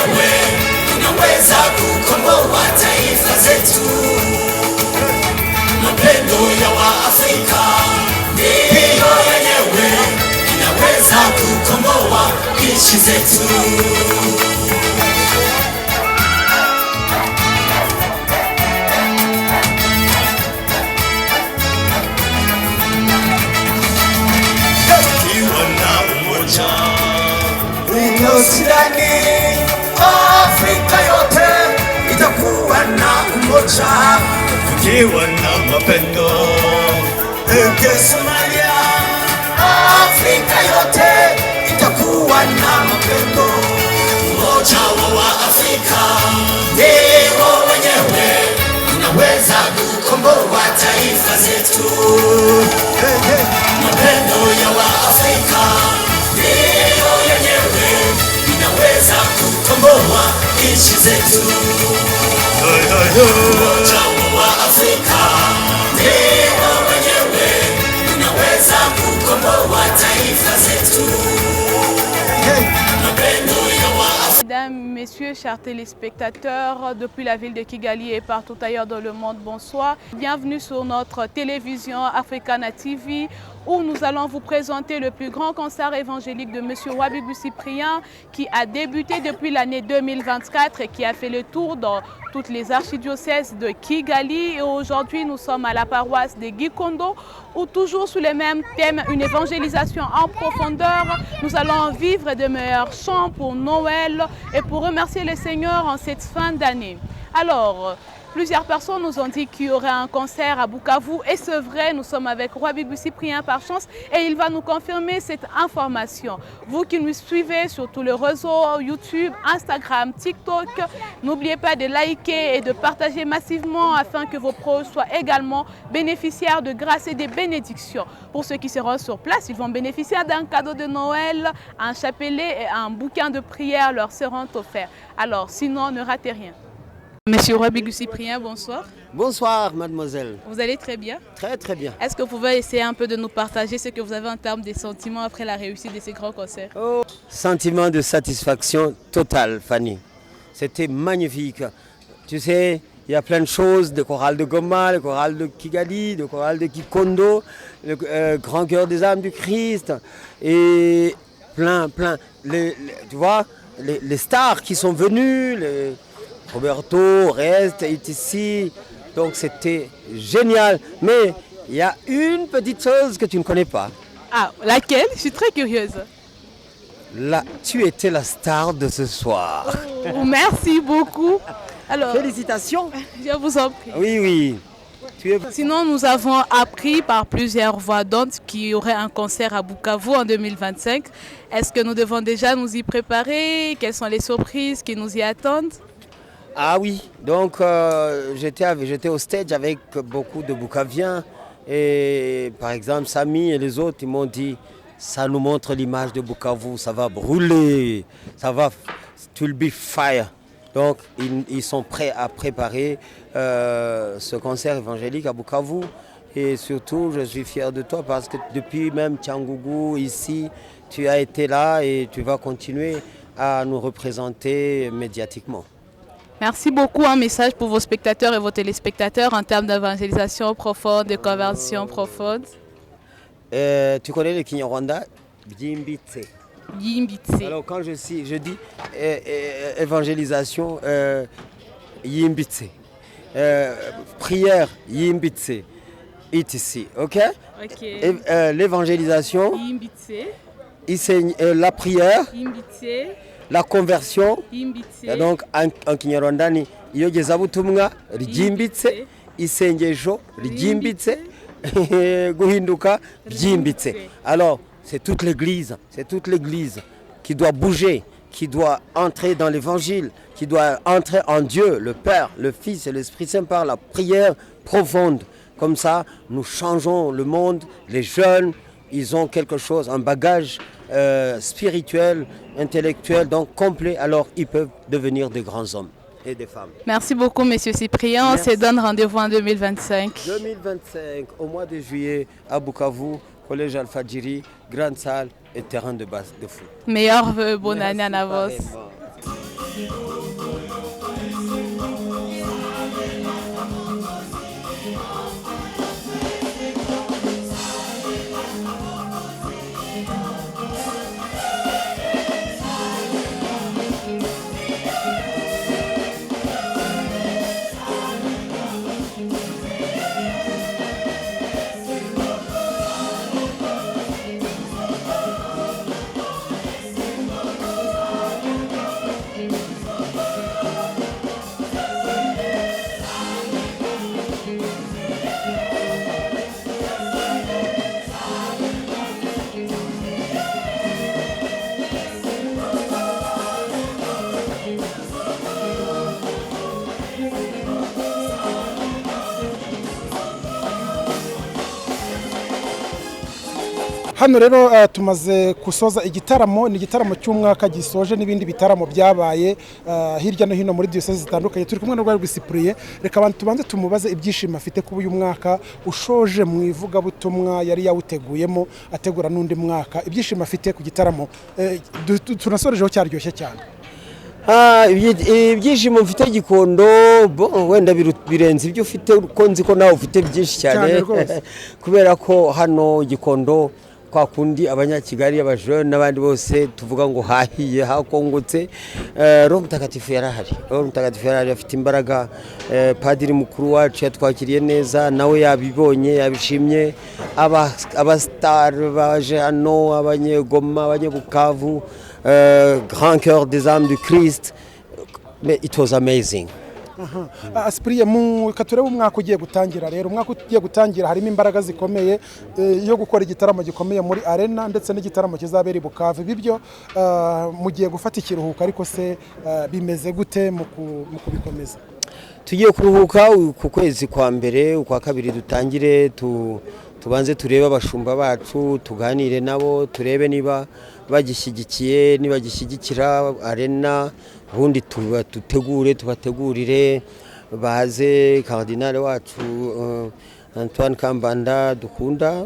wenyewe unaweza kukomboa taifa zetu. Mapendo ya Waafrika ndiyo yenyewe inaweza kukomboa nchi zetu. Sudani, Afrika yote itakuwa na umoja, tukiwa na mapendo. Somalia, Afrika yote itakuwa na mapendo. Umoja wa Afrika ndio wenyewe unaweza kukomboa taifa zetu. Mapendo ya Waafrika ndio yenyewe inaweza kukomboa nchi zetu. Umoja wa Afrika ndio wenyewe unaweza kukomboa taifa zetu. Mesdames, Messieurs, chers téléspectateurs, depuis la ville de Kigali et partout ailleurs dans le monde, bonsoir. Bienvenue sur notre télévision Africana TV où nous allons vous présenter le plus grand concert évangélique de M. Ouabigou Cyprien qui a débuté depuis l'année 2024 et qui a fait le tour dans toutes les archidiocèses de Kigali. Et aujourd'hui, nous sommes à la paroisse de Gikondo où toujours sous les mêmes thèmes, une évangélisation en profondeur. Nous allons vivre de meilleurs chants pour Noël et pour remercier le Seigneur en cette fin d'année. Alors, plusieurs personnes nous ont dit qu'il y aurait un concert à Bukavu et c'est vrai, nous sommes avec Ouabigou Cyprien par chance et il va nous confirmer cette information. Vous qui nous suivez sur tous les réseaux, YouTube, Instagram, TikTok, n'oubliez pas de liker et de partager massivement afin que vos proches soient également bénéficiaires de grâce et de bénédictions. Pour ceux qui seront sur place, ils vont bénéficier d'un cadeau de Noël, un chapelet et un bouquin de prière leur seront offerts. Alors sinon, ne ratez rien. Monsieur Ouabigou Cyprien, bonsoir. Bonsoir mademoiselle. Vous allez très bien? Très très bien. Est-ce que vous pouvez essayer un peu de nous partager ce que vous avez en termes de sentiments après la réussite de ces grands concerts? Oh, sentiment de satisfaction totale, Fanny. C'était magnifique. Tu sais, il y a plein de choses, le choral de Goma, le choral de Kigali, le choral de Gikondo, le Grand Cœur des âmes du Christ et plein. Tu vois, les stars qui sont venues, Roberto reste ici, donc c'était génial. Mais il y a une petite chose que tu ne connais pas. Ah, laquelle? Je suis très curieuse. Là, tu étais la star de ce soir. Oh, merci beaucoup. Alors, félicitations. Je vous en prie. Oui. Sinon, nous avons appris par plusieurs voix d'ondes qu'il y aurait un concert à Bukavu en 2025. Est-ce que nous devons déjà nous y préparer? Quelles sont les surprises qui nous y attendent? Ah oui, donc j'étais au stage avec beaucoup de Bukaviens et par exemple Samy et les autres ils m'ont dit ça nous montre l'image de Bukavu, ça va brûler, it will be fire. Donc ils sont prêts à préparer ce concert évangélique à Bukavu et surtout je suis fier de toi parce que depuis même Tchangougou ici tu as été là et tu vas continuer à nous représenter médiatiquement. Merci beaucoup. Un message pour vos spectateurs et vos téléspectateurs en termes d'évangélisation profonde, de conversion profonde. Tu connais le Kinyarwanda? Yimbitse. Yimbitse. Alors quand je dis évangélisation, Yimbitse. Prière, Yimbitse. Ici, ok? L'évangélisation, Yimbitse. La prière, Yimbitse. La conversion, donc en Kinyarwanda ni iyogezabutumwa ryimbitse, isengesho ryimbitse, guhinduka byimbitse. Alors c'est toute l'église qui doit bouger, qui doit entrer dans l'évangile, qui doit entrer en Dieu, le Père, le Fils et l'Esprit Saint par la prière profonde. Comme ça, nous changeons le monde, les jeunes, ils ont quelque chose, un bagage spirituel, intellectuel, donc complet, alors ils peuvent devenir des grands hommes et des femmes. Merci beaucoup, Monsieur Cyprien. On se donne rendez-vous en 2025. 2025, au mois de juillet, à Bukavu, Collège Al-Fadjiri, grande salle et terrain de base de foot. Meilleurs vœux, bonne année en avance. Pareillement. hano rero tumaze gusoza igitaramo, ni igitaramo cy'umwaka gisoje n'ibindi bitaramo byabaye hirya no hino muri diocese zitandukanye. Turi kumwe n'urwari rw'Isipriye, reka abantu tubanze tumubaze ibyishimo afite kuba uyu mwaka ushoje mu ivugabutumwa yari yawuteguyemo ategura n'undi mwaka. Ibyishimo afite ku gitaramo tunasorejeho cyaryoshye cyane. Ibyishimo mfite Gikondo wenda birenze ibyo ufite, uko nzi ko nawe ufite byinshi cyane kubera ko hano Gikondo kwa kundi abanyakigali abajene n'abandi bose tuvuga ngo hahiye hakongotse. Roho Mutagatifu yarahari, Roho Mutagatifu yarahari afite imbaraga. Padiri mukuru wacu yatwakiriye neza, nawe yabibonye yabishimye. Abastar baje hano, abanyegoma, abanyebukavu, Grand Cœur des âmes du Christ. It was amazing. Asipriye mu katureba umwaka ugiye gutangira rero, umwaka ugiye gutangira harimo imbaraga zikomeye yo gukora igitaramo gikomeye muri arena ndetse n'igitaramo kizabera i Bukavu. Bibyo mugiye gufata ikiruhuko, ariko se bimeze gute mu kubikomeza? Tugiye kuruhuka ku kwezi kwa mbere, ukwa kabiri dutangire tubanze turebe abashumba bacu, tuganire nabo, turebe niba bagishyigikiye, niba gishyigikira arena, ubundi tubategurire baze. Kardinale wacu Antoine Kambanda dukunda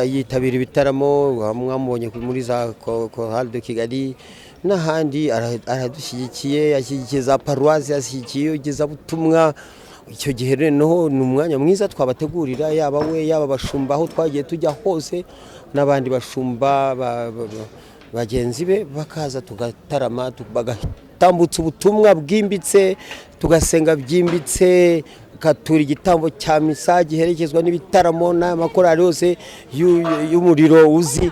yitabira ibitaramo, mwamubonye muri za Chorale de Kigali n'ahandi, aradushyigikiye, yashyigikiye za paruwasi, yashyigikiye igezabutumwa. Icyo gihe rero ni umwanya mwiza twabategurira, yaba we yaba abashumba aho twagiye tujya hose, n'abandi bashumba bagenzi be bakaza tugatarama, bagatambutsa ubutumwa bwimbitse, tugasenga byimbitse, katura igitambo cya misa giherekezwa n'ibitaramo n'amakorali yose y'umuriro uzi,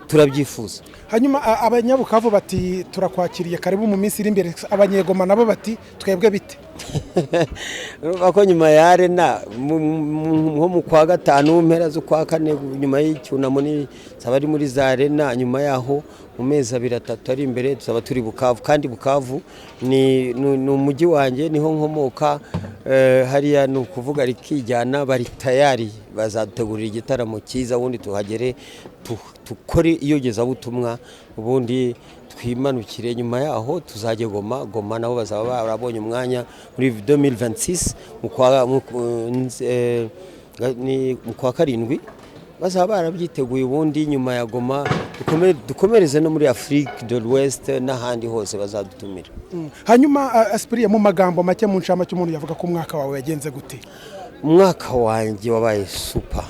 turabyifuza. Hanyuma abanyabukavu bati turakwakiriye karibu mu minsi iri imbere, abanyegoma nabo bati twebwe bite? Ko nyuma ya arena nko mu kwa gatanu mpera zo kwa kane, nyuma y'icyunamo nsaba ari muri za arena, nyuma yaho mu mezi 2-3 ari imbere tuzaba turi Bukavu. Kandi Bukavu ni umujyi wanjye, niho nkomoka. Hariya ni ukuvuga rikijyana, bari tayari, bazadutegurira igitaramo cyiza, ubundi tuhagere tukore iyogezabutumwa, ubundi twimanukire. Nyuma yaho tuzajya Goma nabo bazaba barabonye umwanya muri 2026 mu kwa karindwi, bazaba barabyiteguye. Ubundi nyuma ya Goma dukomereze no muri Afrique de l'Ouest n'ahandi hose bazadutumira. Hanyuma Asipriye, mu magambo make, mu ncamake, umuntu yavuga ko umwaka wawe yagenze gute? Umwaka wanjye wabaye super.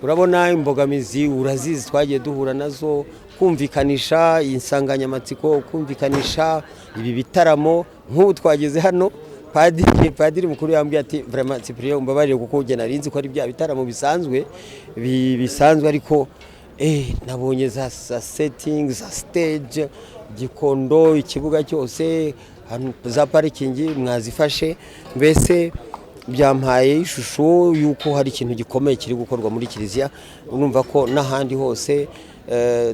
Urabona imbogamizi urazizi twagiye duhura nazo, kumvikanisha insanganyamatsiko, kumvikanisha ibi bitaramo. Nk'ubu twageze hano, padiri mukuru yambwiye ati vraiment Cyprien umbabarire kuko ugena rinzi ko ari bya bitaramo bisanzwe, ariko nabonye za setting, za stage, Gikondo, ikibuga cyose, za parking mwazifashe, mbese byampaye ishusho yuko hari ikintu gikomeye kiri gukorwa muri kiliziya. Urumva ko n'ahandi hose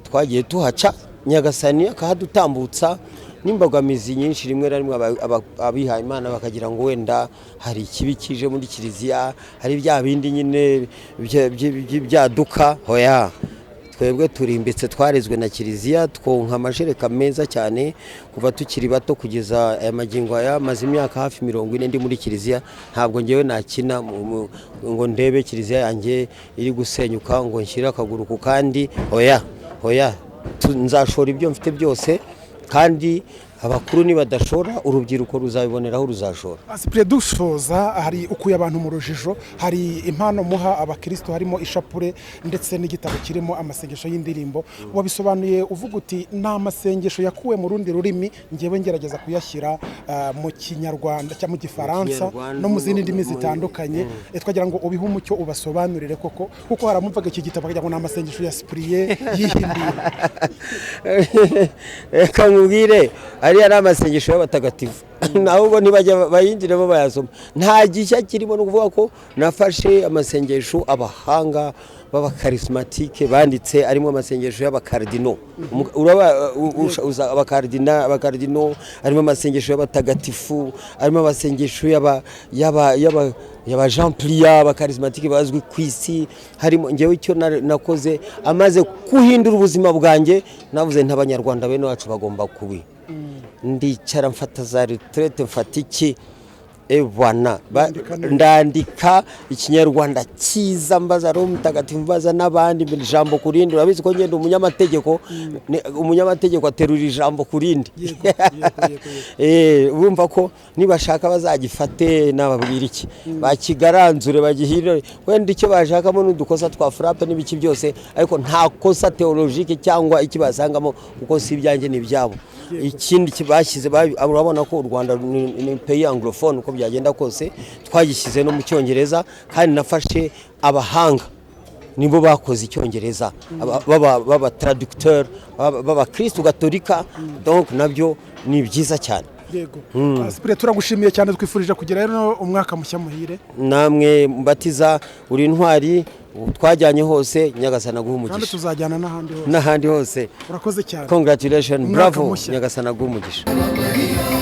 twagiye tuhaca, Nyagasani akahadutambutsa. N'imbogamizi nyinshi rimwe na rimwe abihaye Imana bakagira ngo wenda hari ikibi kije muri kiliziya, hari bya bindi nyine byaduka. Hoya, twebwe turimbitse, twarezwe na kiliziya, twonka amashereka meza cyane kuva tukiri bato kugeza aya magingo aya. Maze imyaka hafi 40 ndi muri kiliziya. Ntabwo ngewe nakina ngo ndebe kiliziya yanjye iri gusenyuka ngo nshyire akaguru ku kandi. Hoya, nzashora ibyo mfite byose kandi abakuru nibadashora urubyiruko ruzabiboneraho ruzashora. Asipre dushoza hari ukuye abantu mu rujijo, hari impano muha abakristo harimo ishapure ndetse n'igitabo kirimo amasengesho y'indirimbo. Wabisobanuye uvuga uti nta masengesho yakuwe mu rundi rurimi, ngewe ngerageza kuyashyira mu Kinyarwanda cyangwa mu Gifaransa no mu zindi ndimi zitandukanye. Twagira ngo ubihe umucyo ubasobanurire koko kuko haramumvaga iki gitabo kugira ngo nta masengesho ya Cyprien yihindiye. Kamubwire ari amasengesho y'abatagatifu ahubwo ntibajya bayinjiremo bayasoma. Nta gishya kirimo no kuvuga ko nafashe amasengesho abahanga b'abakarismatike banditse arimo amasengesho y'abakardino. Abakardino arimo amasengesho y'abatagatifu, arimo amasengesho y'aba Jean Plia abakarismatike bazwi ku isi. Harimo ngewe icyo nakoze amaze kuhindura ubuzima bwanjye, navuze ntabanyarwanda bene wacu bagomba kubi ndicara mfata za retraite mfata iki bwana ndandika Ikinyarwanda cyiza mbaza Roho Mutagatifu mbaza n'abandi ijambo kurindi. Urabizi ko ngende umunyamategeko aterura ijambo kurindi. Urumva ko nibashaka bazagifate nababwira iki bakigaranzure bagihire wenda icyo bashakamo n'udukosa twa frappe n'ibiki byose, ariko nta kosa theologique cyangwa iki basangamo kuko si ibyanjye ni byabo. Ikindi kibashyize urabona ko u Rwanda ni pays anglophone uko byagenda kose, twagishyize no mu Cyongereza kandi nafashe abahanga nibo bakoze Icyongereza baba traducteur baba Kristo Gatolika, donc nabyo ni byiza cyane. Yego. Cyprien turagushimiye cyane, twifurije kugira rero umwaka mushya muhire. Namwe mbatiza uri intwari twajyanye hose, Nyagasana guha umugisha. Kandi tuzajyana n'ahandi hose. Urakoze cyane. Congratulations, bravo, Nyagasana guha umugisha. Maria,